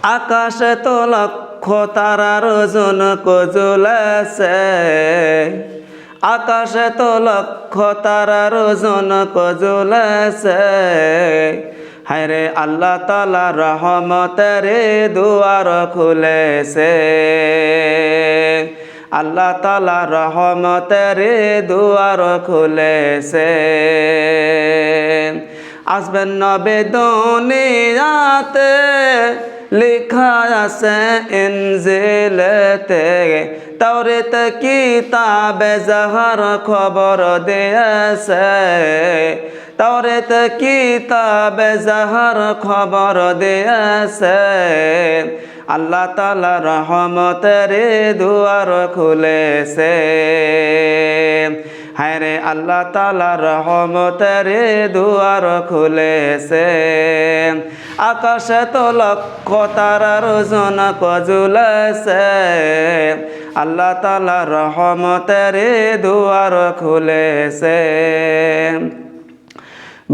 আকাশে তো লক্ষ তারার জনক জ্বলেছে, আকাশে তো লক্ষ তারার জনক জ্বলেছে। হায়রে আল্লাহ তাআলা রহমতের দুয়ার খুলেছে, আল্লাহ তাআলা রহমতের দুয়ার খুলেছে। আসবেন নবী দুনিয়াতে, লেখা আছে ইনজিলেতে, তাওরাত কিতাবে যাহার খবর দিয়েছে, তাওরাত কিতাবে যাহার খবর দিয়েছে। আল্লাহ তাআলা রহমতের দুয়ার খুলেছে, হায়রে আল্লাহ তাআলা রহমতের দুয়ার খুলেছে। আকাশে তো লক্ষ তারার জনক জ্বলেছে, আল্লাহ তাআলা রহমতের দুয়ার খুলেছে।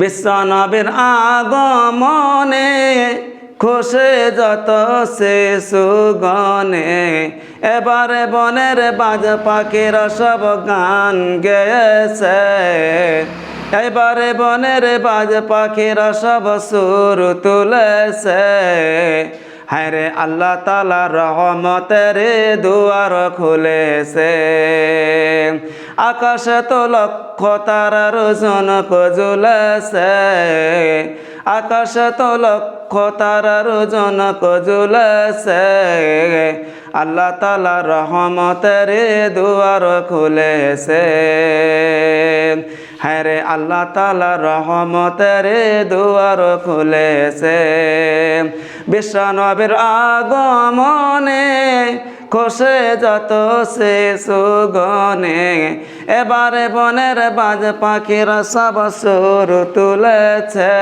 বিশ্ব নবীর আগমনে খুশি যত শিশুগণে, এবারে বনের বাজ পাখিরা সব গান গেয়েছে, এবারে বনের বাজ পাখিরা সব সুর তুলেছে। হায়রে আল্লাহ তাআলা রহমতের দুয়ার খুলেছে। আকাশে তো লক্ষ তারার জনক জ্বলেছে, আকাশে তো লক্ষ তারার জনক জ্বলেছে। আল্লাহ তাআলা রহমতের দুয়ার খুলেছে, হায়রে আল্লাহ তাআলা রহমতের দুয়ার খুলেছে। বিশ্ব নবীর আগমনে খুশি যত শিশুগণে, এবারে বনের বাজ পাখিরা সব সুর তুলেছে।